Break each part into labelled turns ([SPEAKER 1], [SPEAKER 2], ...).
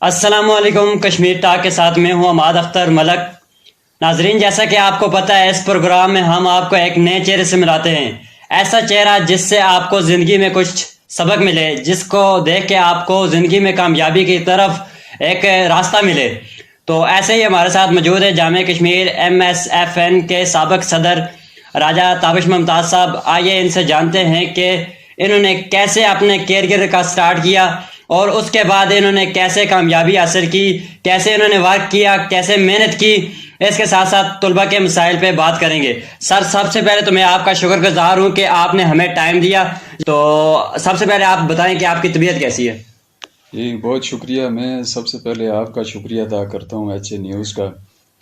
[SPEAKER 1] السلام علیکم، کشمیر ٹاک کے ساتھ میں ہوں عماد اختر ملک۔ ناظرین، جیسا کہ آپ کو پتہ ہے، اس پروگرام میں ہم آپ کو ایک نئے چہرے سے ملاتے ہیں، ایسا چہرہ جس سے آپ کو زندگی میں کچھ سبق ملے، جس کو دیکھ کے آپ کو زندگی میں کامیابی کی طرف ایک راستہ ملے۔ تو ایسے ہی ہمارے ساتھ موجود ہے جامعہ کشمیر MSFN کے سابق صدر راجہ تابش ممتاز صاحب۔ آئیے ان سے جانتے ہیں کہ انہوں نے کیسے اپنے کیریئر کا سٹارٹ کیا اور اس کے بعد انہوں نے کیسے کامیابی حاصل کی، کیسے انہوں نے ورک کیا، کیسے محنت کی۔ اس کے ساتھ ساتھ طلباء کے مسائل پہ بات کریں گے۔ سر، سب سے پہلے تو میں آپ کا شکر گزار ہوں کہ آپ نے ہمیں ٹائم دیا۔ تو سب سے پہلے آپ بتائیں کہ آپ کی طبیعت کیسی ہے؟
[SPEAKER 2] جی بہت شکریہ۔ میں سب سے پہلے آپ کا شکریہ ادا کرتا ہوں HA نیوز کا،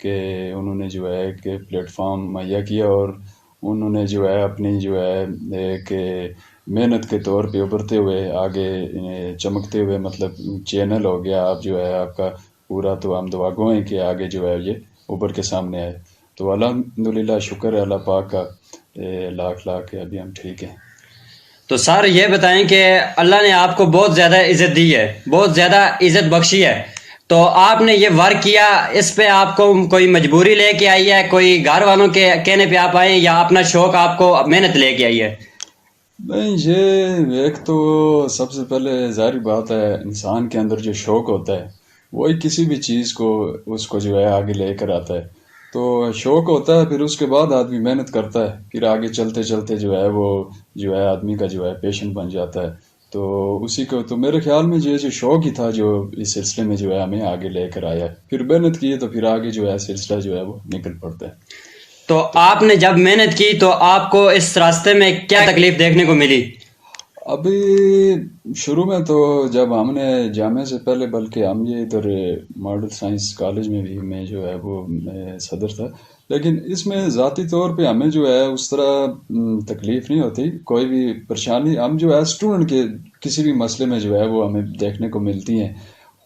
[SPEAKER 2] کہ انہوں نے جو ہے ایک پلیٹ فارم مہیا کیا اور انہوں نے جو ہے اپنی جو ہے ایک محنت کے طور پہ ابھرتے ہوئے آگے چمکتے ہوئے، مطلب چینل ہو گیا آپ جو ہے آپ کا پورا، تو ہم دعا گو ہیں کہ آگے جو ہے یہ ابھر کے سامنے آئے۔ تو الحمدللہ شکر ہے اللہ پاک کا، لاکھ لاکھ ابھی ہم ٹھیک ہیں۔
[SPEAKER 1] تو سر یہ بتائیں کہ اللہ نے آپ کو بہت زیادہ عزت دی ہے، بہت زیادہ عزت بخشی ہے، تو آپ نے یہ ورک کیا، اس پہ آپ کو کوئی مجبوری لے کے آئی ہے، کوئی گھر والوں کے کہنے پہ آپ آئے، یا اپنا شوق آپ کو محنت لے کے آئی ہے؟
[SPEAKER 2] نہیں، یہ ایک تو سب سے پہلے ظاہری بات ہے، انسان کے اندر جو شوق ہوتا ہے وہی کسی بھی چیز کو اس کو جو ہے آگے لے کر آتا ہے۔ تو شوق ہوتا ہے، پھر اس کے بعد آدمی محنت کرتا ہے، پھر آگے چلتے چلتے جو ہے وہ جو ہے آدمی کا جو ہے پیشن بن جاتا ہے۔ تو اسی کو تو میرے خیال میں جو شوق ہی تھا جو اس سلسلے میں جو ہے ہمیں آگے لے کر آیا ہے، پھر محنت کی تو پھر آگے جو ہے سلسلہ جو ہے وہ نکل پڑتا ہے۔
[SPEAKER 1] تو آپ نے جب محنت کی تو آپ کو اس راستے میں کیا تکلیف دیکھنے کو ملی؟
[SPEAKER 2] ابھی شروع میں تو جب ہم نے جامعہ سے پہلے، بلکہ ہم یہ ادھر ماڈل سائنس کالج میں بھی میں جو ہے وہ صدر تھا، لیکن اس میں ذاتی طور پہ ہمیں جو ہے اس طرح تکلیف نہیں ہوتی، کوئی بھی پریشانی ہم جو ہے اسٹوڈنٹ کے کسی بھی مسئلے میں جو ہے وہ ہمیں دیکھنے کو ملتی ہیں،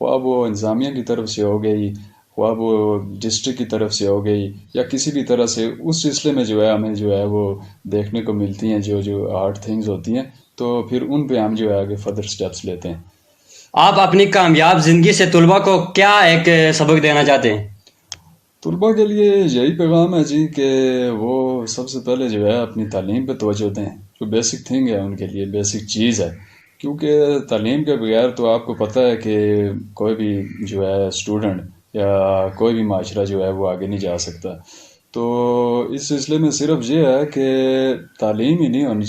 [SPEAKER 2] خواہ وہ انتظامیہ کی طرف سے ہو گئی، خواہ وہ ڈسٹرکٹ کی طرف سے ہو گئی، یا کسی بھی طرح سے اس سلسلے میں جو ہے ہمیں جو ہے وہ دیکھنے کو ملتی ہیں جو ہارڈ تھنگز ہوتی ہیں، تو پھر ان پہ ہم جو ہے آگے فردر سٹیپس لیتے ہیں۔
[SPEAKER 1] آپ اپنی کامیاب زندگی سے طلباء کو کیا ایک سبق دینا چاہتے ہیں؟
[SPEAKER 2] طلباء کے لیے یہی پیغام ہے جی کہ وہ سب سے پہلے جو ہے اپنی تعلیم پہ توجہ دیں، جو بیسک تھنگ ہے ان کے لیے، بیسک چیز ہے، کیونکہ تعلیم کے بغیر تو آپ کو پتہ ہے کہ کوئی بھی جو ہے اسٹوڈنٹ یا کوئی بھی معاشرہ جو ہے وہ آگے نہیں جا سکتا۔ تو اس سلسلے میں صرف یہ ہے کہ تعلیم ہی نہیں ہونی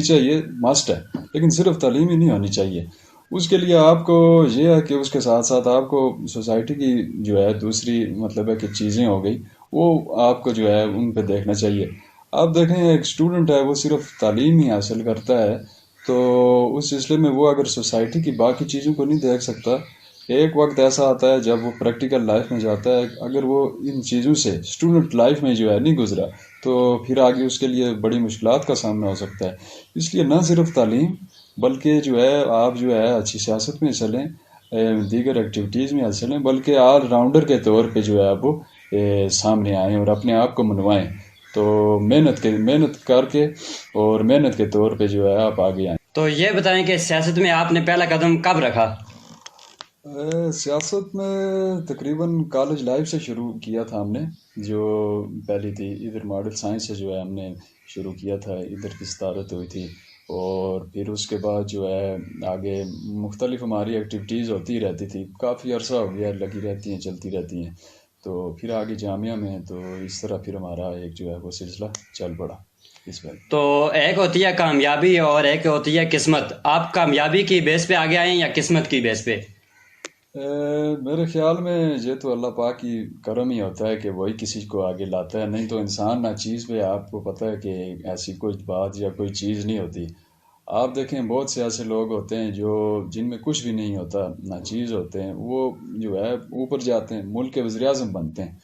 [SPEAKER 2] چاہیے مسٹ ہے، لیکن صرف تعلیم ہی نہیں ہونی چاہیے۔ اس کے لیے آپ کو یہ ہے کہ اس کے ساتھ ساتھ آپ کو سوسائٹی کی جو ہے دوسری مطلب ہے کہ چیزیں ہو گئی، وہ آپ کو جو ہے ان پہ دیکھنا چاہیے۔ آپ دیکھیں ایک اسٹوڈنٹ ہے وہ صرف تعلیم ہی حاصل کرتا ہے، تو اس سلسلے میں وہ اگر سوسائٹی کی باقی چیزوں کو نہیں دیکھ سکتا، ایک وقت ایسا آتا ہے جب وہ پریکٹیکل لائف میں جاتا ہے، اگر وہ ان چیزوں سے اسٹوڈنٹ لائف میں جو ہے نہیں گزرا تو پھر آگے اس کے لیے بڑی مشکلات کا سامنا ہو سکتا ہے۔ اس لیے نہ صرف تعلیم بلکہ جو ہے آپ جو ہے اچھی سیاست میں حصہ لیں، دیگر ایکٹیویٹیز میں حصہ لیں، بلکہ آل راؤنڈر کے طور پہ جو ہے آپ وہ سامنے آئیں اور اپنے آپ کو منوائیں۔ تو محنت کر کے اور محنت کے طور پہ جو ہے آپ آگے آئیں۔
[SPEAKER 1] تو یہ بتائیں کہ سیاست میں آپ نے پہلا قدم کب رکھا؟
[SPEAKER 2] سیاست میں تقریباً کالج لائف سے شروع کیا تھا ہم نے، جو پہلی تھی ادھر ماڈل سائنس سے جو ہے ہم نے شروع کیا تھا، ادھر کی صدارت ہوئی تھی، اور پھر اس کے بعد جو ہے آگے مختلف ہماری ایکٹیویٹیز ہوتی رہتی تھی، کافی عرصہ ہو گیا لگی رہتی ہیں، چلتی رہتی ہیں۔ تو پھر آگے جامعہ میں تو اس طرح پھر ہمارا ایک جو ہے وہ سلسلہ چل پڑا اس میں۔
[SPEAKER 1] تو ایک ہوتی ہے کامیابی اور ایک ہوتی ہے قسمت، آپ کامیابی کی بیس پہ آگے آئیں یا قسمت کی بیس پہ؟
[SPEAKER 2] میرے خیال میں یہ تو اللہ پاک کی کرم ہی ہوتا ہے کہ وہی کسی کو آگے لاتا ہے، نہیں تو انسان نہ چیز پہ، آپ کو پتہ ہے کہ ایسی کوئی بات یا کوئی چیز نہیں ہوتی۔ آپ دیکھیں بہت سے ایسے لوگ ہوتے ہیں جو جن میں کچھ بھی نہیں ہوتا، نہ چیز ہوتے ہیں، وہ جو ہے اوپر جاتے ہیں، ملک کے وزیر اعظم بنتے ہیں،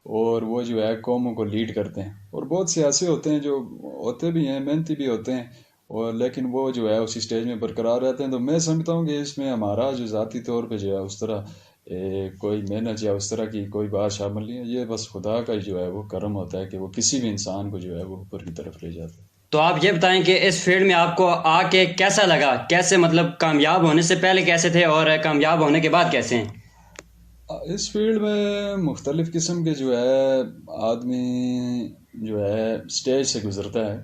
[SPEAKER 2] اور وہ جو ہے قوموں کو لیڈ کرتے ہیں، اور بہت سے ایسے ہوتے ہیں جو ہوتے بھی ہیں، محنتی بھی ہوتے ہیں، اور لیکن وہ جو ہے اسی سٹیج میں برقرار رہتے ہیں۔ تو میں سمجھتا ہوں کہ اس میں ہمارا جو ذاتی طور پہ جو ہے اس طرح کوئی محنت یا اس طرح کی کوئی بات شامل نہیں ہے، یہ بس خدا کا جو ہے وہ کرم ہوتا ہے کہ وہ کسی بھی انسان کو جو ہے وہ اوپر کی طرف لے جاتا ہے۔
[SPEAKER 1] تو آپ یہ بتائیں کہ اس فیلڈ میں آپ کو آ کے کیسا لگا، کیسے مطلب کامیاب ہونے سے پہلے کیسے تھے اور کامیاب ہونے کے بعد کیسے ہیں؟
[SPEAKER 2] اس فیلڈ میں مختلف قسم کے جو ہے آدمی جو ہے اسٹیج سے گزرتا ہے.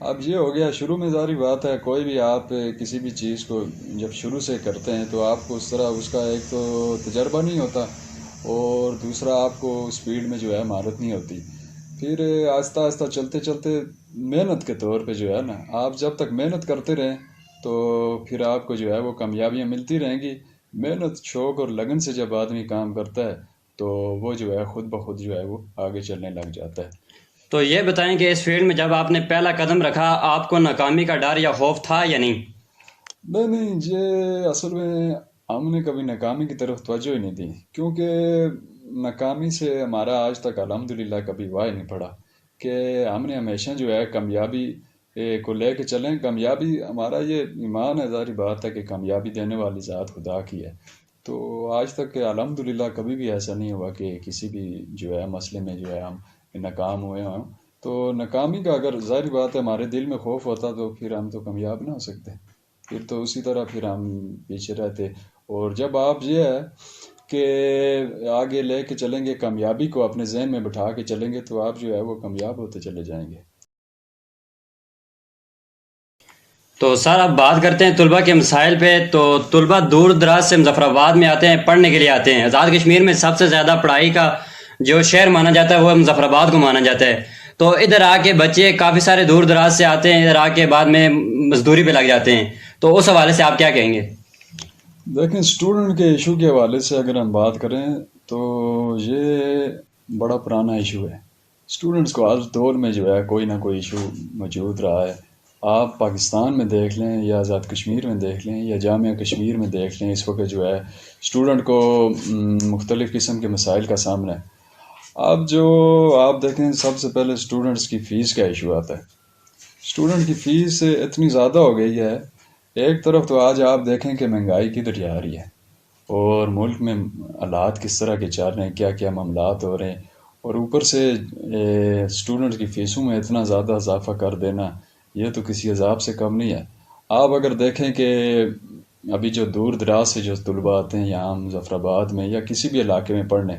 [SPEAKER 2] اب یہ ہو گیا شروع میں، ظاہری بات ہے کوئی بھی آپ کسی بھی چیز کو جب شروع سے کرتے ہیں تو آپ کو اس طرح اس کا ایک تو تجربہ نہیں ہوتا، اور دوسرا آپ کو اس فیلڈ میں جو ہے مہارت نہیں ہوتی. پھر آہستہ آہستہ چلتے چلتے محنت کے طور پہ جو ہے نا، آپ جب تک محنت کرتے رہیں تو پھر آپ کو جو ہے وہ کامیابیاں ملتی رہیں گی. محنت، شوق اور لگن سے جب آدمی کام کرتا ہے تو وہ جو ہے خود بخود جو ہے وہ آگے چلنے لگ جاتا ہے.
[SPEAKER 1] تو یہ بتائیں کہ اس فیلڈ میں جب آپ نے پہلا قدم رکھا آپ کو ناکامی کا ڈر یا خوف تھا یا نہیں؟
[SPEAKER 2] نہیں، یہ اصل میں ہم نے کبھی ناکامی کی طرف توجہ ہی نہیں دی، کیونکہ ناکامی سے ہمارا آج تک الحمدللہ کبھی وای نہیں پڑا کہ ہم نے ہمیشہ جو ہے کامیابی کو لے کے چلیں. کامیابی ہمارا یہ ایمان ہے، ظاہری بات ہے کہ کامیابی دینے والی ذات خدا کی ہے. تو آج تک الحمدللہ کبھی بھی ایسا نہیں ہوا کہ کسی بھی جو ہے مسئلے میں جو ہے ہم ناکام ہوئے ہوں. تو ناکامی کا اگر ظاہری بات ہے ہمارے دل میں خوف ہوتا تو پھر ہم تو کامیاب نہ ہو سکتے، پھر تو اسی طرح پھر ہم پیچھے رہتے. اور جب آپ یہ ہے کہ آگے لے کے چلیں گے، کامیابی کو اپنے ذہن میں بٹھا کے چلیں گے تو آپ جو ہے وہ کامیاب ہوتے چلے جائیں گے.
[SPEAKER 1] تو سر اب بات کرتے ہیں طلباء کے مسائل پہ. تو طلباء دور دراز سے مظفر آباد میں آتے ہیں، پڑھنے کے لیے آتے ہیں. آزاد کشمیر میں سب سے زیادہ پڑھائی کا جو شہر مانا جاتا ہے وہ مظفر آباد کو مانا جاتا ہے. تو ادھر آ کے بچے کافی سارے دور دراز سے آتے ہیں، ادھر آ کے بعد میں مزدوری پہ لگ جاتے ہیں. تو اس حوالے سے آپ کیا کہیں گے؟
[SPEAKER 2] دیکھیں، اسٹوڈنٹ کے ایشو کے حوالے سے اگر ہم بات کریں تو یہ بڑا پرانا ایشو ہے. اسٹوڈنٹس کو ہر دور میں جو ہے کوئی نہ کوئی ایشو موجود رہا ہے. آپ پاکستان میں دیکھ لیں یا آزاد کشمیر میں دیکھ لیں یا جامعہ کشمیر میں دیکھ لیں، اس وقت جو ہے اسٹوڈنٹ کو مختلف قسم کے مسائل کا سامنا ہے. اب جو آپ دیکھیں، سب سے پہلے اسٹوڈنٹس کی فیس کا ایشو آتا ہے. اسٹوڈنٹ کی فیس اتنی زیادہ ہو گئی ہے. ایک طرف تو آج آپ دیکھیں کہ مہنگائی کدھر جا رہی ہے اور ملک میں حالات کس طرح کے چل رہے ہیں، کیا کیا معاملات ہو رہے ہیں، اور اوپر سے اسٹوڈنٹ کی فیسوں میں اتنا زیادہ اضافہ کر دینا، یہ تو کسی عذاب سے کم نہیں ہے. آپ اگر دیکھیں کہ ابھی جو دور دراز سے جو طلباء آتے ہیں یہاں مظفر آباد میں یا کسی بھی علاقے میں پڑھنے،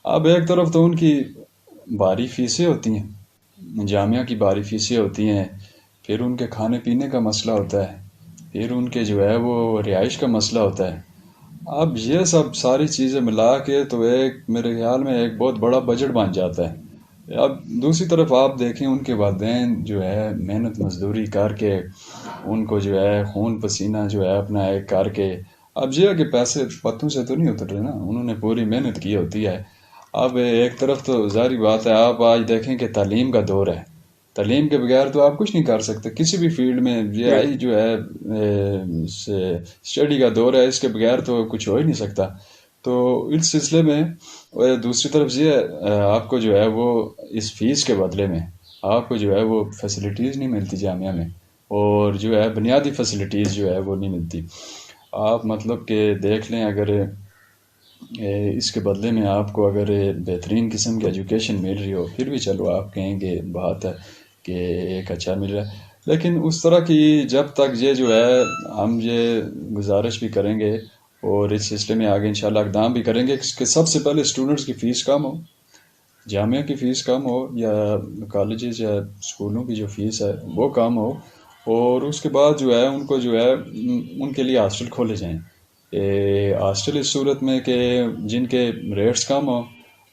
[SPEAKER 2] اب ایک طرف تو ان کی بھاری فیسیں ہوتی ہیں، جامعہ کی بھاری فیسیں ہوتی ہیں، پھر ان کے کھانے پینے کا مسئلہ ہوتا ہے، پھر ان کے جو ہے وہ رہائش کا مسئلہ ہوتا ہے. اب یہ سب ساری چیزیں ملا کے تو ایک میرے خیال میں ایک بہت بڑا بجٹ بن جاتا ہے. اب دوسری طرف آپ دیکھیں ان کے والدین جو ہے محنت مزدوری کر کے، ان کو جو ہے خون پسینہ جو ہے اپنا ایک کر کے، اب یہ ہے کہ پیسے پتوں سے تو نہیں اتر رہے نا، انہوں نے پوری محنت کی ہوتی ہے. اب ایک طرف تو ظاہری بات ہے، آپ آج دیکھیں کہ تعلیم کا دور ہے، تعلیم کے بغیر تو آپ کچھ نہیں کر سکتے کسی بھی فیلڈ میں. یہ آئی جو ہے اسٹڈی کا دور ہے، اس کے بغیر تو کچھ ہو ہی نہیں سکتا. تو اس سلسلے میں دوسری طرف یہ آپ کو جو ہے وہ اس فیس کے بدلے میں آپ کو جو ہے وہ فیسلٹیز نہیں ملتی جامعہ میں، اور جو ہے بنیادی فیسلٹیز جو ہے وہ نہیں ملتی. آپ مطلب کہ دیکھ لیں، اگر اس کے بدلے میں آپ کو اگر بہترین قسم کی ایجوکیشن مل رہی ہو، پھر بھی چلو آپ کہیں گے بات ہے کہ ایک اچھا مل رہا ہے. لیکن اس طرح کی جب تک یہ جو ہے ہم یہ گزارش بھی کریں گے اور اس سلسلے میں آگے انشاءاللہ اقدام بھی کریں گے کہ سب سے پہلے اسٹوڈنٹس کی فیس کم ہو، جامعہ کی فیس کم ہو یا کالجز یا اسکولوں کی جو فیس ہے وہ کم ہو، اور اس کے بعد جو ہے ان کو جو ہے ان کے لیے ہاسٹل کھولے جائیں. ہاسٹل اس صورت میں کہ جن کے ریٹس کم ہوں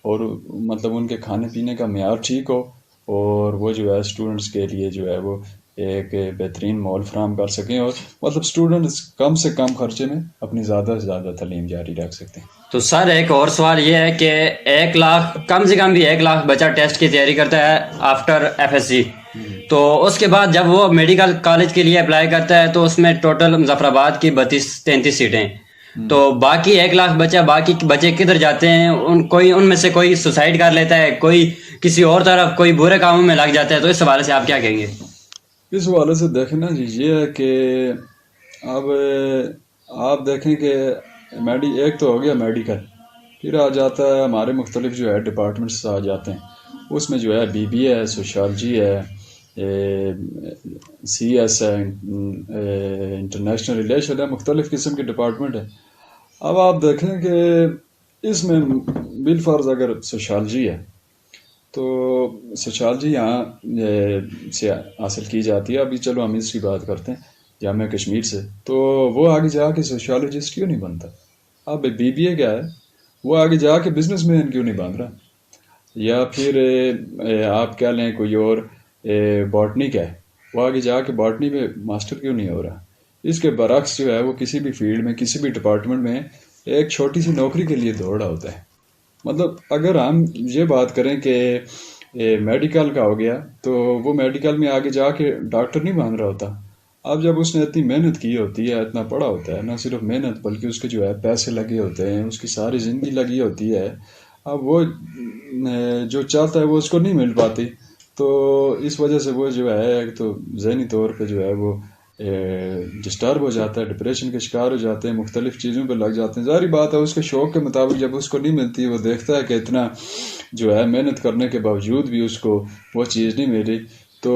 [SPEAKER 2] اور مطلب ان کے کھانے پینے کا معیار ٹھیک ہو، اور وہ جو ہے اسٹوڈنٹس کے لیے جو ہے وہ ایک بہترین ماحول فراہم کر سکیں، اور مطلب اسٹوڈنٹس کم سے کم خرچے میں اپنی زیادہ سے زیادہ تعلیم جاری رکھ سکتے ہیں.
[SPEAKER 1] تو سر ایک اور سوال یہ ہے کہ 1 لاکھ کم سے کم بھی 1 لاکھ بچہ ٹیسٹ کی تیاری کرتا ہے آفٹر FSC. تو اس کے بعد جب وہ میڈیکل کالج کے لیے اپلائی کرتا ہے تو اس میں ٹوٹل مظفر آباد کی 32-33 سیٹیں. تو باقی 1 لاکھ باقی بچے کدھر جاتے ہیں؟ ان میں سے کوئی سوسائڈ کر لیتا ہے، کوئی کسی اور طرف، کوئی برے کاموں میں لگ جاتا ہے. تو اس حوالے سے آپ کیا کہیں گے؟
[SPEAKER 2] اس حوالے سے دیکھیں نا جی، یہ ہے کہ اب آپ دیکھیں کہ ایک تو ہو گیا میڈیکل، پھر آ جاتا ہے ہمارے مختلف جو ہے ڈپارٹمنٹس آ جاتے ہیں. اس میں جو ہے BBA ہے، سوشالوجی ہے، CS ہے، انٹرنیشنل ریلیشن ہے، مختلف قسم کے ڈپارٹمنٹ ہے. اب آپ دیکھیں کہ اس میں بالفرض اگر سوشالوجی ہے تو سوشالوجی یہاں سے حاصل کی جاتی ہے. ابھی چلو ہم اس کی بات کرتے ہیں جامعہ کشمیر سے. تو وہ آگے جا کے سوشالوجسٹ کیوں نہیں بنتا؟ اب بی بی اے کیا ہے، وہ آگے جا کے بزنس مین کیوں نہیں بن رہا؟ یا پھر آپ کیا لیں کوئی اور باٹنی کا ہے، وہ آگے جا کے باٹنی میں ماسٹر کیوں نہیں ہو رہا؟ اس کے برعکس جو ہے وہ کسی بھی فیلڈ میں کسی بھی ڈپارٹمنٹ میں ایک چھوٹی سی نوکری کے لیے دوڑ رہا ہوتا ہے. مطلب اگر ہم یہ بات کریں کہ میڈیکل کا ہو گیا تو وہ میڈیکل میں آگے جا کے ڈاکٹر نہیں بن رہا ہوتا. اب جب اس نے اتنی محنت کی ہوتی ہے، اتنا پڑھا ہوتا ہے، نہ صرف محنت بلکہ اس کے جو ہے پیسے لگے ہوتے ہیں، اس کی ساری زندگی لگی ہوتی ہے، اب وہ جو چاہتا ہے وہ اس کو نہیں مل پاتی. تو اس وجہ سے وہ جو ہے ایک تو ذہنی طور پہ جو ہے وہ ڈسٹرب ہو جاتا ہے، ڈپریشن کے شکار ہو جاتے ہیں، مختلف چیزوں پہ لگ جاتے ہیں. ظاہری بات ہے اس کے شوق کے مطابق جب اس کو نہیں ملتی، وہ دیکھتا ہے کہ اتنا جو ہے محنت کرنے کے باوجود بھی اس کو وہ چیز نہیں ملی، تو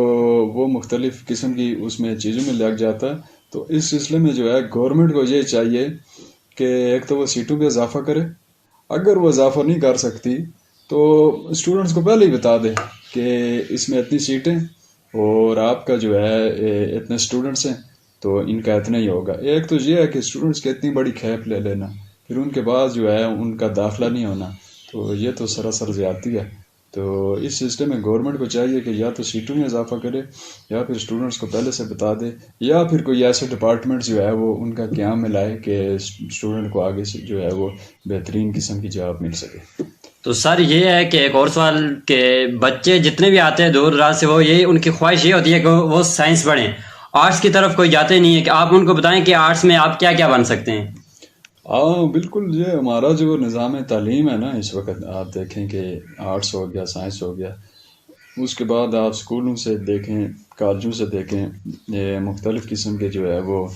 [SPEAKER 2] وہ مختلف قسم کی اس میں چیزوں میں لگ جاتا ہے. تو اس سلسلے میں جو ہے گورنمنٹ کو یہ چاہیے کہ ایک تو وہ سیٹوں پہ اضافہ کرے. اگر وہ اضافہ نہیں کر سکتی تو اسٹوڈنٹس کو پہلے ہی بتا دے کہ اس میں اتنی سیٹیں اور آپ کا جو ہے اتنے اسٹوڈنٹس ہیں تو ان کا اتنا ہی ہوگا. ایک تو یہ ہے کہ اسٹوڈنٹس کی اتنی بڑی کھیپ لے لینا، پھر ان کے بعد جو ہے ان کا داخلہ نہیں ہونا، تو یہ تو سراسر زیادتی ہے. تو اس سسٹم میں گورنمنٹ کو چاہیے کہ یا تو سیٹوں میں اضافہ کرے، یا پھر اسٹوڈنٹس کو پہلے سے بتا دے، یا پھر کوئی ایسے ڈپارٹمنٹ جو ہے وہ ان کا قیام میں لائے کہ اسٹوڈنٹ کو آگے سے جو ہے وہ بہترین قسم کی جاب مل سکے.
[SPEAKER 1] تو سر یہ ہے کہ ایک اور سوال کہ بچے جتنے بھی آتے ہیں دور دراز سے، وہ یہی ان کی خواہش یہ ہوتی ہے کہ وہ سائنس پڑھیں، آرٹس کی طرف کوئی جاتے نہیں ہے. کہ آپ ان کو بتائیں کہ آرٹس میں آپ کیا کیا بن سکتے ہیں.
[SPEAKER 2] ہاں بالکل، یہ ہمارا جو نظام تعلیم ہے نا اس وقت، آپ دیکھیں کہ آرٹس ہو گیا، سائنس ہو گیا، اس کے بعد آپ اسکولوں سے دیکھیں، کالجوں سے دیکھیں، یہ مختلف قسم کے جو ہے وہ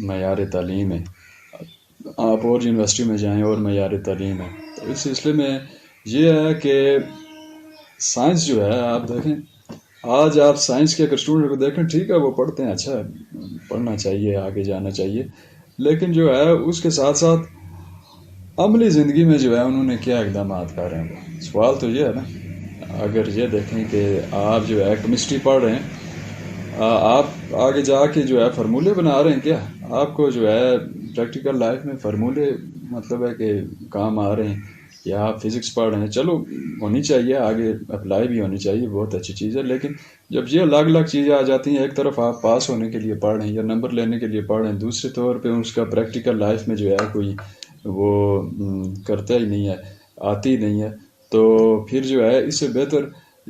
[SPEAKER 2] معیار تعلیم ہے. آپ اور یونیورسٹی میں جائیں اور معیار تعلیم ہے. تو اس سلسلے میں یہ ہے کہ سائنس جو ہے آپ دیکھیں، آج آپ سائنس کے اگر اسٹوڈنٹ کو دیکھیں، ٹھیک ہے وہ پڑھتے ہیں، اچھا پڑھنا چاہیے، آگے جانا چاہیے، لیکن جو ہے اس کے ساتھ ساتھ عملی زندگی میں جو ہے انہوں نے کیا اقدامات کر رہے ہیں. سوال تو یہ ہے نا. اگر یہ دیکھیں کہ آپ جو ہے کیمسٹری پڑھ رہے ہیں، آپ آگے جا کے جو ہے فارمولے بنا رہے ہیں، کیا آپ کو جو ہے پریکٹیکل لائف میں فارمولے مطلب ہے کہ کام آ رہے ہیں؟ یا آپ فزکس پڑھ رہے ہیں، چلو ہونی چاہیے، آگے اپلائی بھی ہونی چاہیے، بہت اچھی چیز ہے. لیکن جب یہ الگ الگ چیزیں آ جاتی ہیں، ایک طرف آپ پاس ہونے کے لیے پڑھ رہے ہیں یا نمبر لینے کے لیے پڑھ رہے ہیں، دوسرے طور پہ اس کا پریکٹیکل لائف میں جو ہے کوئی وہ کرتا ہی نہیں ہے، آتی نہیں ہے، تو پھر جو ہے اس سے بہتر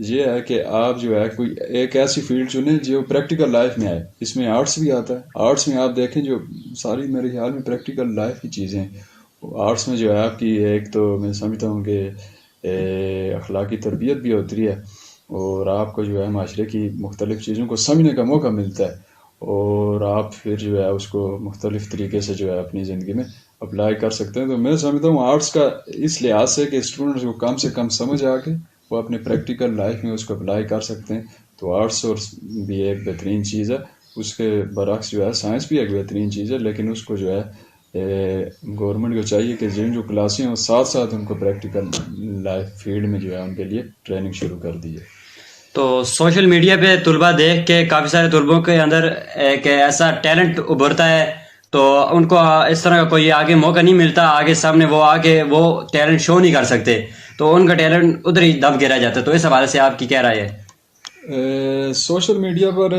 [SPEAKER 2] یہ ہے کہ آپ جو ہے کوئی ایک ایسی فیلڈ چنیں جو پریکٹیکل لائف میں آئے. اس میں آرٹس بھی آتا ہے. آرٹس میں آپ دیکھیں جو ساری میرے خیال میں پریکٹیکل لائف کی چیزیں ہیں، آرٹس میں جو ہے آپ کی ایک تو میں سمجھتا ہوں کہ اخلاقی تربیت بھی ہوتی ہے، اور آپ کو جو ہے معاشرے کی مختلف چیزوں کو سمجھنے کا موقع ملتا ہے، اور آپ پھر جو ہے اس کو مختلف طریقے سے جو ہے اپنی زندگی میں اپلائی کر سکتے ہیں. تو میں سمجھتا ہوں آرٹس کا اس لحاظ سے کہ اسٹوڈنٹس کو کم سے کم سمجھ آ کے وہ اپنے پریکٹیکل لائف میں اس کو اپلائی کر سکتے ہیں. تو آرٹس اور بھی ایک بہترین چیز ہے. اس کے برعکس جو ہے سائنس بھی ایک بہترین چیز ہے، لیکن اس کو جو ہے گورنمنٹ کو چاہیے کہ جن جو کلاسیں ہیں ساتھ ساتھ ان کو پریکٹیکل لائف فیلڈ میں جو ہے ان کے لیے ٹریننگ شروع کر دی ہے.
[SPEAKER 1] تو سوشل میڈیا پہ طلباء دیکھ کے کافی سارے طلبوں کے اندر ایک ایسا ٹیلنٹ ابھرتا ہے، تو ان کو اس طرح کا کوئی آگے موقع نہیں ملتا، آگے سامنے وہ آگے وہ ٹیلنٹ شو نہیں کر سکتے، تو ان کا ٹیلنٹ ادھر ہی دب گرا جاتا ہے. تو اس حوالے سے آپ کی کیا رائے ہے؟
[SPEAKER 2] سوشل میڈیا پر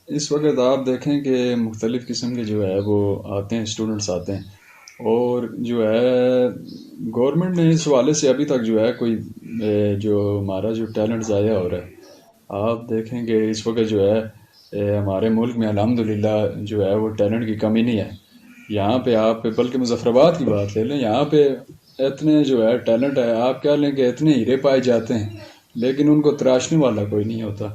[SPEAKER 2] اس وقت آپ دیکھیں کہ مختلف قسم کے جو ہے وہ آتے ہیں، اسٹوڈنٹس آتے ہیں، اور جو ہے گورنمنٹ نے اس حوالے سے ابھی تک جو ہے کوئی جو ہمارا جو ٹیلنٹ ضائع ہو رہا ہے. آپ دیکھیں کہ اس وقت جو ہے ہمارے ملک میں الحمدللہ جو ہے وہ ٹیلنٹ کی کمی نہیں ہے. یہاں پہ آپ بلکہ مظفر آباد کی بات لے لیں، یہاں پہ اتنے جو ہے ٹیلنٹ ہے، آپ کیا لیں کہ اتنے ہیرے پائے جاتے ہیں، لیکن ان کو تراشنے والا کوئی نہیں ہوتا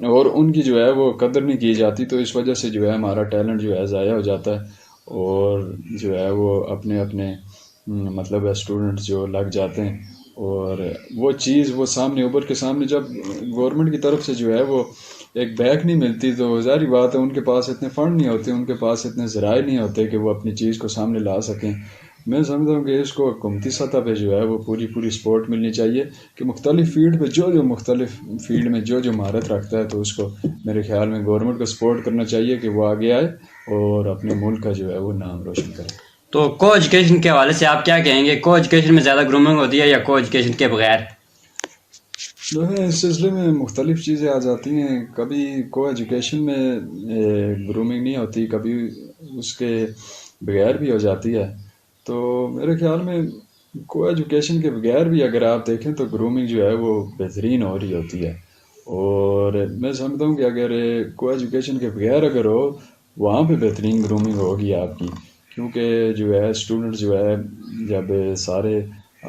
[SPEAKER 2] اور ان کی جو ہے وہ قدر نہیں کی جاتی. تو اس وجہ سے جو ہے ہمارا ٹیلنٹ جو ہے ضائع ہو جاتا ہے، اور جو ہے وہ اپنے اپنے مطلب ہے اسٹوڈنٹس جو لگ جاتے ہیں، اور وہ چیز وہ سامنے اوپر کے سامنے جب گورنمنٹ کی طرف سے جو ہے وہ ایک بیک نہیں ملتی، تو ظاہری بات ہے ان کے پاس اتنے فنڈ نہیں ہوتے، ان کے پاس اتنے ذرائع نہیں ہوتے کہ وہ اپنی چیز کو سامنے لا سکیں. میں سمجھتا ہوں کہ اس کو حکومتی سطح پہ جو ہے وہ پوری سپورٹ ملنی چاہیے کہ مختلف فیلڈ پہ جو مختلف فیلڈ میں جو مہارت رکھتا ہے تو اس کو میرے خیال میں گورنمنٹ کو سپورٹ کرنا چاہیے کہ وہ آگے آئے اور اپنے ملک کا جو ہے وہ نام روشن کرے۔
[SPEAKER 1] تو کو ایجوکیشن کے حوالے سے آپ کیا کہیں گے؟ کو ایجوکیشن میں زیادہ گرومنگ ہوتی ہے یا کو ایجوکیشن کے بغیر؟
[SPEAKER 2] جو ہے اس سلسلے میں مختلف چیزیں آ جاتی ہیں، کبھی کو ایجوکیشن میں گرومنگ نہیں ہوتی، کبھی اس کے بغیر بھی ہو جاتی ہے۔ تو میرے خیال میں کو ایجوکیشن کے بغیر بھی اگر آپ دیکھیں تو گرومنگ جو ہے وہ بہترین ہو رہی ہوتی ہے، اور میں سمجھتا ہوں کہ اگر کو ایجوکیشن کے بغیر اگر ہو وہاں پہ بہترین گرومنگ ہوگی آپ کی، کیونکہ جو ہے اسٹوڈنٹ جو ہے جب سارے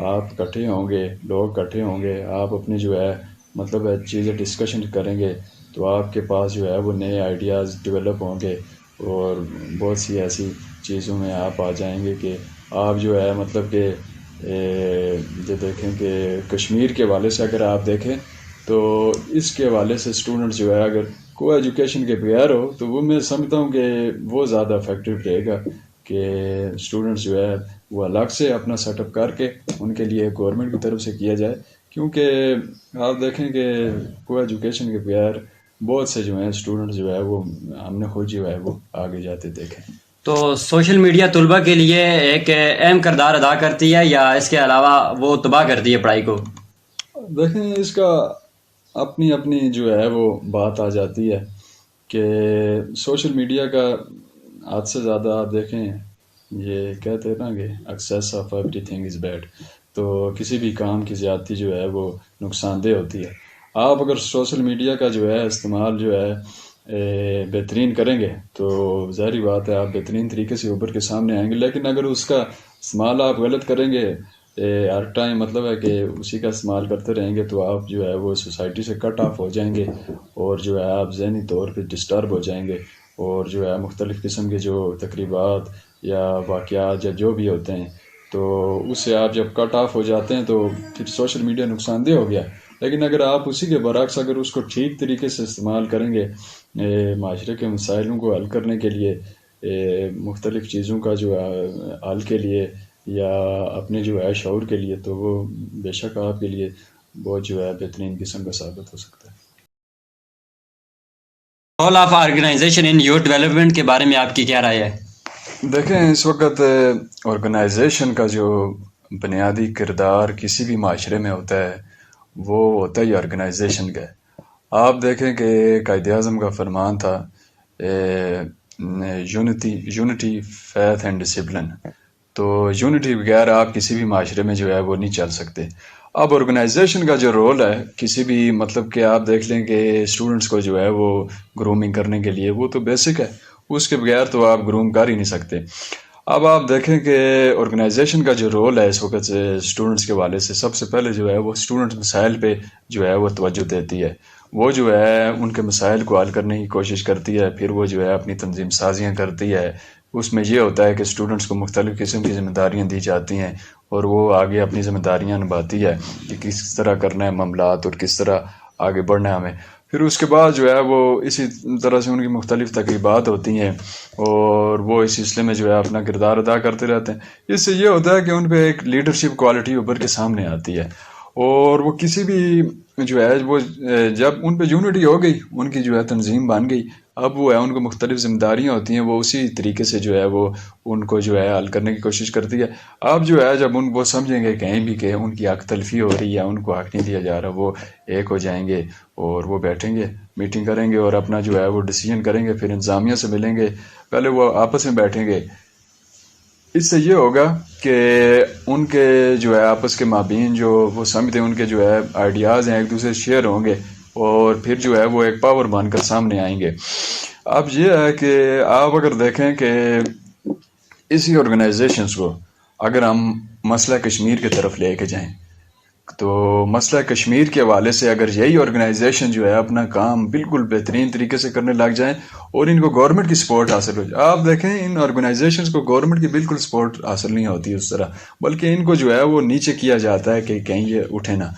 [SPEAKER 2] آپ اکٹھے ہوں گے، لوگ اکٹھے ہوں گے، آپ اپنے جو ہے مطلب چیزیں ڈسکشن کریں گے تو آپ کے پاس جو ہے وہ نئے آئیڈیاز ڈیولپ ہوں گے، اور بہت سی ایسی چیزوں میں آپ آ جائیں گے کہ آپ جو ہے مطلب کہ جو دیکھیں کہ کشمیر کے حوالے سے اگر آپ دیکھیں تو اس کے حوالے سے اسٹوڈنٹ جو ہے اگر کو ایجوکیشن کے بغیر ہو تو وہ میں سمجھتا ہوں کہ وہ زیادہ افیکٹو رہے گا کہ اسٹوڈنٹس جو ہے وہ الگ سے اپنا سیٹ اپ کر کے ان کے لیے گورنمنٹ کی طرف سے کیا جائے، کیونکہ آپ دیکھیں کہ کو ایجوکیشن کے بغیر بہت سے جو ہیں اسٹوڈنٹ جو ہے وہ ہم نے خود جو ہے وہ آگے جاتے دیکھیں۔
[SPEAKER 1] تو سوشل میڈیا طلباء کے لیے ایک اہم کردار ادا کرتی ہے یا اس کے علاوہ وہ تباہ کرتی ہے پڑھائی کو؟
[SPEAKER 2] دیکھیں اس کا اپنی اپنی جو ہے وہ بات آ جاتی ہے کہ سوشل میڈیا کا حد سے زیادہ آپ دیکھیں، یہ کہتے ہیں نا کہ access of every thing is bad, تو کسی بھی کام کی زیادتی جو ہے وہ نقصان دہ ہوتی ہے۔ آپ اگر سوشل میڈیا کا جو ہے استعمال جو ہے بہترین کریں گے تو ظاہری بات ہے آپ بہترین طریقے سے اوپر کے سامنے آئیں گے، لیکن اگر اس کا استعمال آپ غلط کریں گے ہر ٹائم، مطلب ہے کہ اسی کا استعمال کرتے رہیں گے تو آپ جو ہے وہ سوسائٹی سے کٹ آف ہو جائیں گے، اور جو ہے آپ ذہنی طور پہ ڈسٹرب ہو جائیں گے، اور جو ہے مختلف قسم کے جو تقریبات یا واقعات یا جو بھی ہوتے ہیں تو اس سے آپ جب کٹ آف ہو جاتے ہیں تو پھر سوشل میڈیا نقصان دہ ہو گیا۔ لیکن اگر آپ اسی کے برعکس اگر اس کو ٹھیک طریقے سے استعمال کریں گے معاشرے کے مسائلوں کو حل کرنے کے لیے، مختلف چیزوں کا جو حل کے لیے یا اپنے جو ہے شعور کے لیے، تو وہ بے شک آپ کے لیے بہت جو ہے بہترین قسم کا ثابت ہو سکتا ہے۔
[SPEAKER 1] Role of organization in youth development کے بارے میں آپ کی کیا رائے ہے؟
[SPEAKER 2] دیکھیں اس وقت آرگنائزیشن کا جو بنیادی کردار کسی بھی معاشرے میں ہوتا ہے وہ ہوتا ہی آرگنائزیشن کا ہے۔ آپ دیکھیں کہ قائد اعظم کا فرمان تھا یونٹی فیتھ اینڈ ڈسپلن، تو یونٹی بغیر آپ کسی بھی معاشرے میں جو ہے وہ نہیں چل سکتے۔ اب آرگنائزیشن کا جو رول ہے کسی بھی مطلب کہ آپ دیکھ لیں کہ اسٹوڈنٹس کو جو ہے وہ گرومنگ کرنے کے لیے وہ تو بیسک ہے، اس کے بغیر تو آپ گروم کر ہی نہیں سکتے۔ اب آپ دیکھیں کہ آرگنائزیشن کا جو رول ہے اس وقت اسٹوڈنٹس کے حوالے سے سب سے پہلے جو ہے وہ اسٹوڈنٹس مسائل پہ جو ہے وہ توجہ دیتی ہے، وہ جو ہے ان کے مسائل کو حل کرنے کی کوشش کرتی ہے، پھر وہ جو ہے اپنی تنظیم سازیاں کرتی ہے۔ اس میں یہ ہوتا ہے کہ اسٹوڈنٹس کو مختلف قسم کی ذمہ داریاں دی جاتی ہیں اور وہ آگے اپنی ذمہ داریاں نبھاتی ہے کہ کس طرح کرنا ہے معاملات اور کس طرح آگے بڑھنا ہے ہمیں۔ پھر اس کے بعد جو ہے وہ اسی طرح سے ان کی مختلف تقریبات ہوتی ہیں اور وہ اس سلسلے میں جو ہے اپنا کردار ادا کرتے رہتے ہیں۔ اس سے یہ ہوتا ہے کہ ان پہ ایک لیڈرشپ کوالٹی اوپر کے سامنے آتی ہے، اور وہ کسی بھی جو ہے وہ جب ان پہ یونٹی ہو گئی، ان کی جو ہے تنظیم بن گئی، اب وہ ہے ان کو مختلف ذمہ داریاں ہوتی ہیں، وہ اسی طریقے سے جو ہے وہ ان کو جو ہے حل کرنے کی کوشش کرتی ہے۔ اب جو ہے جب وہ سمجھیں گے کہیں بھی کہ ان کی حق تلفی ہو رہی ہے، ان کو حق نہیں دیا جا رہا، وہ ایک ہو جائیں گے اور وہ بیٹھیں گے، میٹنگ کریں گے اور اپنا جو ہے وہ ڈیسیژن کریں گے، پھر انتظامیہ سے ملیں گے، پہلے وہ آپس میں بیٹھیں گے۔ اس سے یہ ہوگا کہ ان کے جو ہے آپس کے مابین جو وہ سمجھتے ہیں ان کے جو ہے آئیڈیاز ہیں ایک دوسرے شیئر ہوں گے، اور پھر جو ہے وہ ایک پاور بن کر سامنے آئیں گے۔ اب یہ ہے کہ آپ اگر دیکھیں کہ اسی آرگنائزیشنز کو اگر ہم مسئلہ کشمیر کی طرف لے کے جائیں تو مسئلہ کشمیر کے حوالے سے اگر یہی آرگنائزیشن جو ہے اپنا کام بالکل بہترین طریقے سے کرنے لگ جائیں اور ان کو گورنمنٹ کی سپورٹ حاصل ہو جائے، آپ دیکھیں ان آرگنائزیشنز کو گورنمنٹ کی بالکل سپورٹ حاصل نہیں ہوتی اس طرح، بلکہ ان کو جو ہے وہ نیچے کیا جاتا ہے کہ کہیں یہ اٹھے نہ۔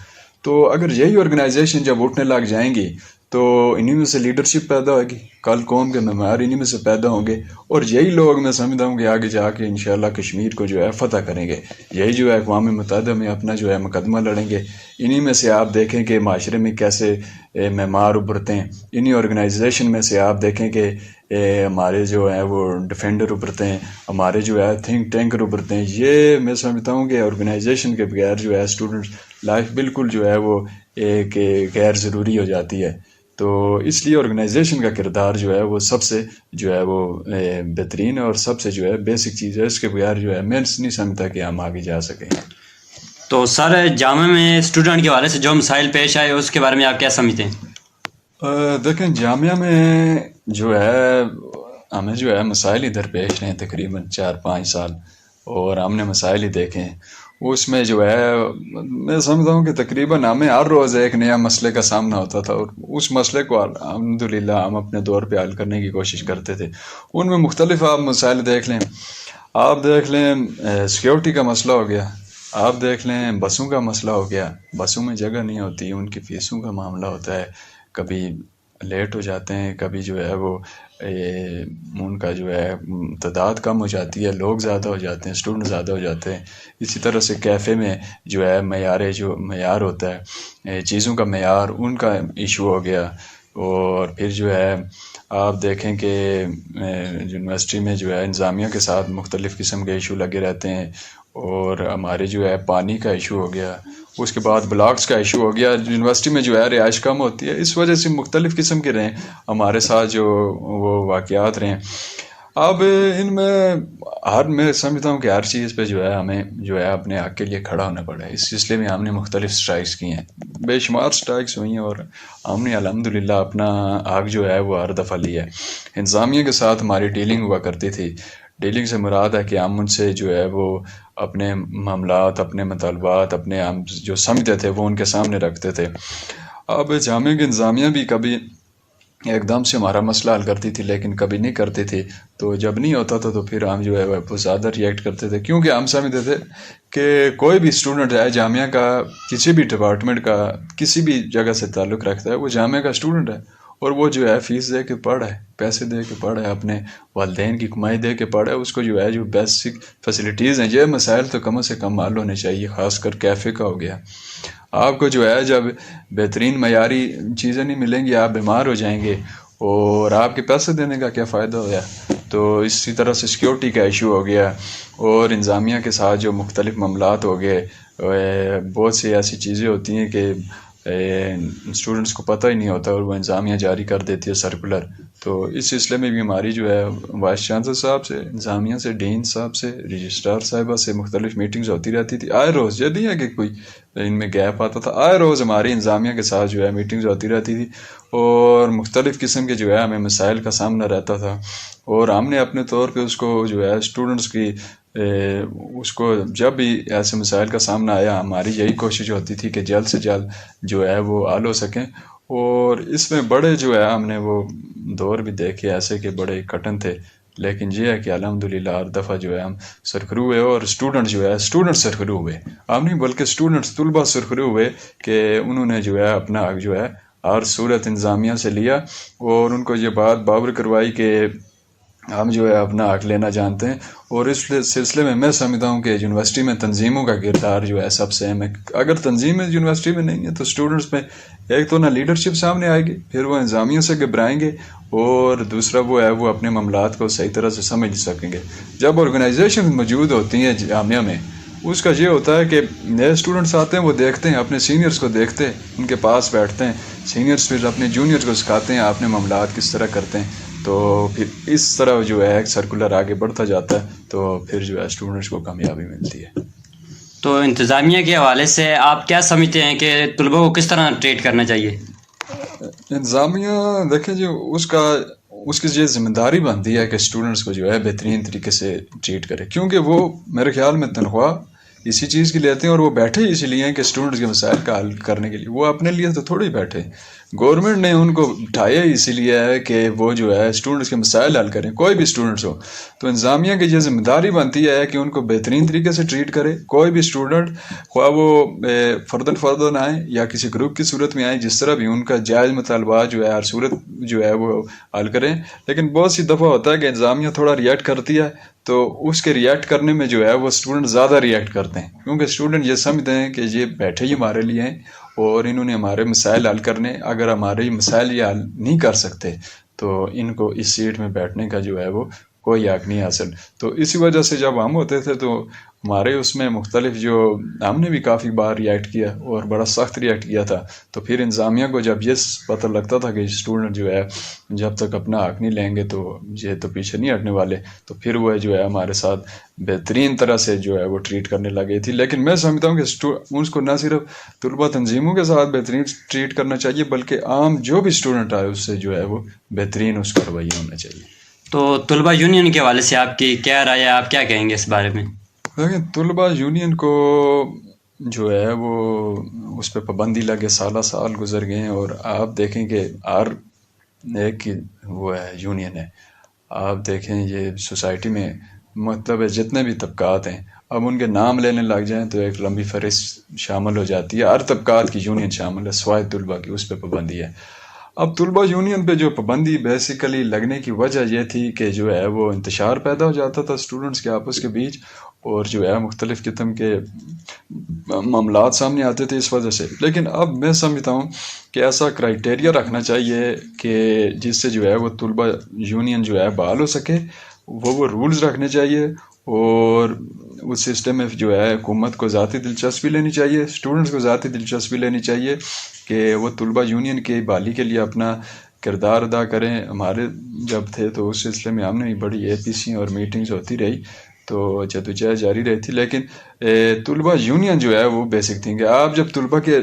[SPEAKER 2] تو اگر یہی آرگنائزیشن جب اٹھنے لگ جائیں گی تو انہی میں سے لیڈرشپ پیدا ہوگی، کل قوم کے معمار انہی میں سے پیدا ہوں گے، اور یہی لوگ میں سمجھتا ہوں کہ آگے جا کے انشاءاللہ کشمیر کو جو ہے فتح کریں گے، یہی جو ہے اقوام متحدہ میں اپنا جو ہے مقدمہ لڑیں گے۔ انہی میں سے آپ دیکھیں کہ معاشرے میں کیسے معمار ابھرتے ہیں، انہی آرگنائزیشن میں سے آپ دیکھیں کہ ہمارے جو ہیں وہ ڈیفینڈر ابھرتے ہیں، ہمارے جو ہے تھنک ٹینکر ابھرتے ہیں۔ یہ میں سمجھتا ہوں کہ آرگنائزیشن کے بغیر جو ہے اسٹوڈنٹ لائف بالکل جو ہے وہ ایک غیر ضروری ہو جاتی ہے۔ تو اس لیے آرگنائزیشن کا کردار جو ہے وہ سب سے جو ہے وہ بہترین اور سب سے جو ہے بیسک چیز ہے، اس کے بغیر جو ہے میں نہیں سمجھتا کہ ہم آگے جا سکیں۔
[SPEAKER 1] تو سر جامعہ میں اسٹوڈنٹ کے حوالے سے جو مسائل پیش آئے اس کے بارے میں آپ کیا سمجھتے ہیں؟
[SPEAKER 2] دیکھیں جامعہ میں جو ہے ہمیں جو ہے مسائل ہی درپیش ہیں تقریباً 4-5 سال، اور ہم نے مسائل ہی دیکھے ہیں۔ اس میں جو ہے میں سمجھتا ہوں کہ تقریباً ہمیں ہر روز ایک نیا مسئلے کا سامنا ہوتا تھا، اور اس مسئلے کو الحمدللہ ہم اپنے دور پہ حل کرنے کی کوشش کرتے تھے۔ ان میں مختلف آپ مسائل دیکھ لیں، آپ دیکھ لیں سیکیورٹی کا مسئلہ ہو گیا، آپ دیکھ لیں بسوں کا مسئلہ ہو گیا، بسوں میں جگہ نہیں ہوتی، ان کی فیسوں کا معاملہ ہوتا ہے، کبھی لیٹ ہو جاتے ہیں، کبھی جو ہے وہ ان کا جو ہے تعداد کم ہو جاتی ہے، لوگ زیادہ ہو جاتے ہیں، اسٹوڈنٹ زیادہ ہو جاتے ہیں۔ اسی طرح سے کیفے میں جو ہے معیار ہوتا ہے، چیزوں کا معیار، ان کا ایشو ہو گیا۔ اور پھر جو ہے آپ دیکھیں کہ یونیورسٹی میں جو ہے انتظامیہ کے ساتھ مختلف قسم کے ایشو لگے رہتے ہیں، اور ہمارے جو ہے پانی کا ایشو ہو گیا، اس کے بعد بلاکس کا ایشو ہو گیا۔ یونیورسٹی میں جو ہے رہائش کم ہوتی ہے، اس وجہ سے مختلف قسم کے رہیں ہمارے ساتھ جو وہ واقعات رہیں۔ اب ان میں سمجھتا ہوں کہ ہر چیز پہ جو ہے ہمیں جو ہے اپنے حق کے لیے کھڑا ہونا پڑا ہے۔ اس سلسلے میں ہم نے مختلف سٹرائکس کی ہیں، بے شمار سٹرائکس ہوئی ہیں، اور ہم نے الحمدللہ اپنا حق جو ہے وہ ہر دفعہ لیا ہے۔ انتظامیہ کے ساتھ ہماری ڈیلنگ ہوا کرتی تھی، ڈیلنگ سے مراد ہے کہ ہم ان سے جو ہے وہ اپنے معاملات، اپنے مطالبات، اپنے ہم جو سمجھتے تھے وہ ان کے سامنے رکھتے تھے۔ اب جامعہ کی انتظامیہ بھی کبھی ایک دم سے ہمارا مسئلہ حل کرتی تھی، لیکن کبھی نہیں کرتی تھی، تو جب نہیں ہوتا تھا تو پھر ہم جو ہے وہ زیادہ ریئیکٹ کرتے تھے، کیونکہ ہم سمجھتے تھے کہ کوئی بھی اسٹوڈنٹ ہے جامعہ کا، کسی بھی ڈپارٹمنٹ کا، کسی بھی جگہ سے تعلق رکھتا ہے، وہ جامعہ کا اسٹوڈنٹ ہے، اور وہ جو ہے فیس دے کے پڑھ ہے، پیسے دے کے پڑھ ہے، اپنے والدین کی کمائی دے کے پڑھ ہے، اس کو جو ہے جو بیسک فیسلٹیز ہیں، یہ مسائل تو کم سے کم حل ہونے چاہیے، خاص کر کیفے کا ہو گیا۔ آپ کو جو ہے جب بہترین معیاری چیزیں نہیں ملیں گی، آپ بیمار ہو جائیں گے، اور آپ کے پیسے دینے کا کیا فائدہ ہوا۔ تو اسی طرح سے سیکیورٹی کا ایشو ہو گیا، اور انتظامیہ کے ساتھ جو مختلف معاملات ہو گئے، بہت سی ایسی چیزیں ہوتی ہیں کہ اسٹوڈنٹس کو پتہ ہی نہیں ہوتا، اور وہ انتظامیہ جاری کر دیتی ہے سرکولر۔ تو اس سلسلے میں بھی ہماری جو ہے وائس چانسلر صاحب سے، انتظامیہ سے، ڈین صاحب سے، رجسٹرار صاحبہ سے مختلف میٹنگز ہوتی رہتی تھی آئے روز۔ یہ نہیں ہے کہ کوئی ان میں گیپ آتا تھا، آئے روز ہماری انتظامیہ کے ساتھ جو ہے میٹنگز ہوتی رہتی تھی، اور مختلف قسم کے جو ہے ہمیں مسائل کا سامنا رہتا تھا، اور ہم نے اپنے طور پہ اس کو جو ہے اسٹوڈنٹس کی اس کو جب بھی ایسے مسائل کا سامنا آیا، ہماری یہی کوشش ہوتی تھی کہ جلد سے جلد جو ہے وہ حل ہو سکیں۔ اور اس میں بڑے جو ہے ہم نے وہ دور بھی دیکھے ایسے کہ بڑے کٹن تھے، لیکن یہ ہے کہ الحمدللہ ہر دفعہ جو ہے ہم سرخرو ہوئے، اور اسٹوڈنٹ جو ہے اسٹوڈنٹ سرخرو ہوئے، ہم نہیں بلکہ اسٹوڈنٹس طلباء سرخرو ہوئے کہ انہوں نے جو ہے اپنا حق جو ہے ہر صورت انتظامیہ سے لیا، اور ان کو یہ بات باور کروائی کہ ہم جو ہے اپنا حق لینا جانتے ہیں۔ اور اس سلسلے میں میں سمجھتا ہوں کہ یونیورسٹی میں تنظیموں کا کردار جو ہے سب سے اہم ہے۔ اگر تنظیمیں یونیورسٹی میں نہیں ہے تو اسٹوڈنٹس میں ایک تو نہ لیڈرشپ سامنے آئے گی، پھر وہ انتظامیہ سے گھبرائیں گے، اور دوسرا وہ ہے وہ اپنے معاملات کو صحیح طرح سے سمجھ سکیں گے۔ جب آرگنائزیشن موجود ہوتی ہیں جامعہ میں، اس کا یہ ہوتا ہے کہ نئے اسٹوڈنٹس آتے ہیں، وہ دیکھتے ہیں اپنے سینئرز کو، دیکھتے ہیں ان کے پاس بیٹھتے ہیں، سینئرز پھر اپنے جونیئرز کو سکھاتے ہیں اپنے معاملات کس طرح کرتے ہیں، تو پھر اس طرح جو ہے ایک سرکولر آگے بڑھتا جاتا ہے، تو پھر جو ہے اسٹوڈنٹس کو کامیابی ملتی ہے۔
[SPEAKER 1] تو انتظامیہ کے حوالے سے آپ کیا سمجھتے ہیں کہ طلباء کو کس طرح ٹریٹ کرنا چاہیے؟
[SPEAKER 2] انتظامیہ دیکھیں جی اس کی یہ ذمہ داری بنتی ہے کہ اسٹوڈنٹس کو جو ہے بہترین طریقے سے ٹریٹ کرے، کیونکہ وہ میرے خیال میں تنخواہ اسی چیز کے لیے آتے ہیں، اور وہ بیٹھے اسی لیے ہیں کہ اسٹوڈنٹس کے مسائل کا حل کرنے کے لیے، وہ اپنے لیے تو تھوڑے ہی بیٹھے، گورنمنٹ نے ان کو بٹھایا اسی لیے ہے کہ وہ جو ہے اسٹوڈنٹس کے مسائل حل کریں، کوئی بھی اسٹوڈنٹس ہو تو انتظامیہ کی یہ ذمہ داری بنتی ہے کہ ان کو بہترین طریقے سے ٹریٹ کرے، کوئی بھی اسٹوڈنٹ خواہ وہ فردن آئیں یا کسی گروپ کی صورت میں آئیں، جس طرح بھی ان کا جائز مطالبات جو ہے ہر صورت جو ہے وہ حل کریں۔ لیکن بہت سی دفعہ ہوتا ہے کہ انتظامیہ تھوڑا ریئیکٹ کرتی ہے، تو اس کے ریئیکٹ کرنے میں جو ہے وہ اسٹوڈنٹ زیادہ ریئیکٹ کرتے ہیں، کیونکہ اسٹوڈنٹ یہ سمجھتے ہیں کہ یہ بیٹھے ہی ہمارے لیے ہیں اور انہوں نے ہمارے مسائل حل کرنے، اگر ہمارے مسائل یہ حل نہیں کر سکتے تو ان کو اس سیٹ میں بیٹھنے کا جو ہے وہ کوئی حق نہیں حاصل۔ تو اسی وجہ سے جب ہم ہوتے تھے تو ہمارے اس میں مختلف جو ہم نے بھی کافی بار ریئیکٹ کیا اور بڑا سخت ریئیکٹ کیا تھا، تو پھر انتظامیہ کو جب یہ پتہ لگتا تھا کہ اسٹوڈنٹ جو ہے جب تک اپنا حق نہیں لیں گے تو یہ تو پیچھے نہیں ہٹنے والے، تو پھر وہ جو ہے ہمارے ساتھ بہترین طرح سے جو ہے وہ ٹریٹ کرنے لگی تھی۔ لیکن میں سمجھتا ہوں کہ اس کو نہ صرف طلبہ تنظیموں کے ساتھ بہترین ٹریٹ کرنا چاہیے، بلکہ عام جو بھی اسٹوڈنٹ آئے اس سے جو ہے وہ بہترین اس کا رویہ ہونا چاہیے۔
[SPEAKER 1] تو طلبہ یونین کے حوالے سے آپ کی کیا رائے ہے، آپ کیا کہیں گے اس بارے میں؟
[SPEAKER 2] لیکن طلبہ یونین کو جو ہے وہ اس پہ پابندی لگے، سالہ سال گزر گئے ہیں، اور آپ دیکھیں کہ ہر ایک کی وہ ہے یونین ہے، آپ دیکھیں یہ سوسائٹی میں مطلب ہے جتنے بھی طبقات ہیں اب ان کے نام لینے لگ جائیں تو ایک لمبی فہرست شامل ہو جاتی ہے، ہر طبقات کی یونین شامل ہے سوائے طلبہ کی، اس پہ پابندی ہے۔ اب طلبہ یونین پہ جو پابندی بیسیکلی لگنے کی وجہ یہ تھی کہ جو ہے وہ انتشار پیدا ہو جاتا تھا اسٹوڈنٹس کے آپس کے بیچ، اور جو ہے مختلف قسم کے معاملات سامنے آتے تھے اس وجہ سے۔ لیکن اب میں سمجھتا ہوں کہ ایسا کرائٹیریا رکھنا چاہیے کہ جس سے جو ہے وہ طلبہ یونین جو ہے بحال ہو سکے، وہ رولز رکھنے چاہیے، اور اس سسٹم میں جو ہے حکومت کو ذاتی دلچسپی لینی چاہیے، اسٹوڈنٹس کو ذاتی دلچسپی لینی چاہیے کہ وہ طلبہ یونین کی بحالی کے لیے اپنا کردار ادا کریں۔ ہمارے جب تھے تو اس سلسلے میں ہم نے بھی بڑی اے پی سی اور میٹنگز ہوتی رہی، تو جدوجہد جاری رہی تھی۔ لیکن طلبہ یونین جو ہے وہ بیسک تھنگ ہے۔ آپ جب طلبہ کے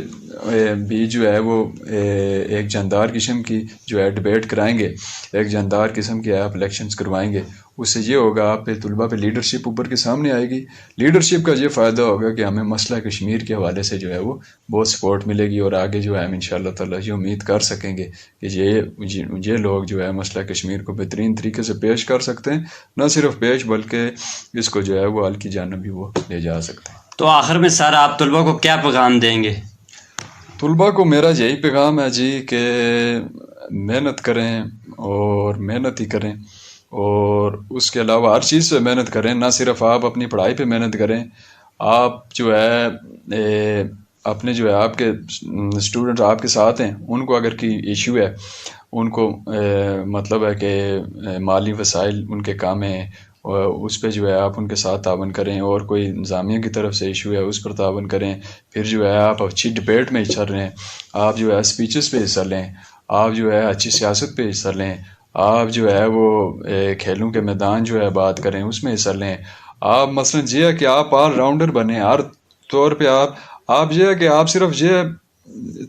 [SPEAKER 2] بیچ جو ہے وہ ایک جاندار قسم کی جو ہے ڈبیٹ کرائیں گے، ایک جاندار قسم کے آپ الیکشنز کروائیں گے، اس سے یہ ہوگا آپ پہ طلبہ پہ لیڈرشپ اوپر کے سامنے آئے گی۔ لیڈرشپ کا یہ فائدہ ہوگا کہ ہمیں مسئلہ کشمیر کے حوالے سے جو ہے وہ بہت سپورٹ ملے گی، اور آگے جو ہے ہم انشاءاللہ تعالیٰ یہ امید کر سکیں گے کہ یہ لوگ جو ہے مسئلہ کشمیر کو بہترین طریقے سے پیش کر سکتے ہیں، نہ صرف پیش بلکہ اس کو جو ہے وہ حل کی جانب بھی وہ لے جا سکتے ہیں۔
[SPEAKER 1] تو آخر میں سر آپ طلبہ کو کیا پیغام دیں گے؟
[SPEAKER 2] طلبہ کو میرا یہی پیغام ہے جی کہ محنت کریں اور محنت ہی کریں، اور اس کے علاوہ ہر چیز پہ محنت کریں، نہ صرف آپ اپنی پڑھائی پہ محنت کریں، آپ جو ہے اپنے جو ہے آپ کے اسٹوڈنٹ آپ کے ساتھ ہیں، ان کو اگر کوئی ایشو ہے، ان کو مطلب ہے کہ مالی وسائل ان کے کام ہیں، اس پہ جو ہے آپ ان کے ساتھ تعاون کریں، اور کوئی انتظامیہ کی طرف سے ایشو ہے اس پر تعاون کریں۔ پھر جو ہے آپ اچھی ڈبیٹ میں حصہ لیں، آپ جو ہے اسپیچز پہ حصہ لیں، آپ جو ہے اچھی سیاست پہ حصہ لیں، آپ جو ہے وہ کھیلوں کے میدان جو ہے بات کریں اس میں حصہ لیں۔ آپ مثلا یہ ہے کہ آپ آل راؤنڈر بنیں، ہر طور پہ آپ یہ ہے کہ آپ صرف یہ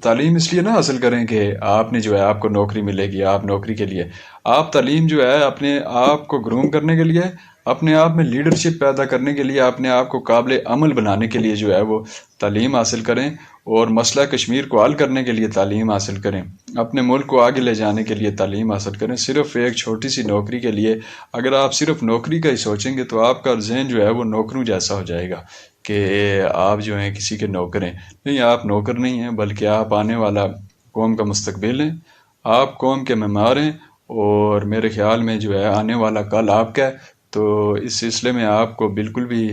[SPEAKER 2] تعلیم اس لیے نہ حاصل کریں کہ آپ نے جو ہے آپ کو نوکری ملے گی، آپ نوکری کے لیے، آپ تعلیم جو ہے اپنے آپ کو گروم کرنے کے لیے، اپنے آپ میں لیڈرشپ پیدا کرنے کے لیے، اپنے آپ کو قابل عمل بنانے کے لیے جو ہے وہ تعلیم حاصل کریں، اور مسئلہ کشمیر کو حل کرنے کے لیے تعلیم حاصل کریں، اپنے ملک کو آگے لے جانے کے لیے تعلیم حاصل کریں۔ صرف ایک چھوٹی سی نوکری کے لیے اگر آپ صرف نوکری کا ہی سوچیں گے تو آپ کا ذہن جو ہے وہ نوکروں جیسا ہو جائے گا کہ آپ جو ہیں کسی کے نوکر ہیں۔ نہیں، آپ نوکر نہیں ہیں، بلکہ آپ آنے والا قوم کا مستقبل ہیں، آپ قوم کے معمار ہیں، اور میرے خیال میں جو ہے آنے والا کل آپ کا ہے۔ تو اس سلسلے میں آپ کو بالکل بھی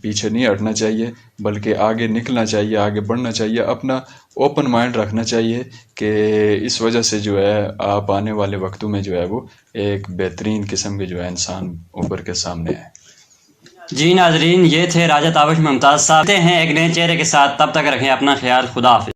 [SPEAKER 2] پیچھے نہیں ہٹنا چاہیے، بلکہ آگے نکلنا چاہیے، آگے بڑھنا چاہیے، اپنا اوپن مائنڈ رکھنا چاہیے کہ اس وجہ سے جو ہے آپ آنے والے وقتوں میں جو ہے وہ ایک بہترین قسم کے جو ہے انسان اوپر کے سامنے ہے۔
[SPEAKER 1] جی ناظرین، یہ تھے راجہ تابش ممتاز صاحب، ہیں ایک نئے چہرے کے ساتھ، تب تک رکھیں اپنا خیال، خدا حافظ۔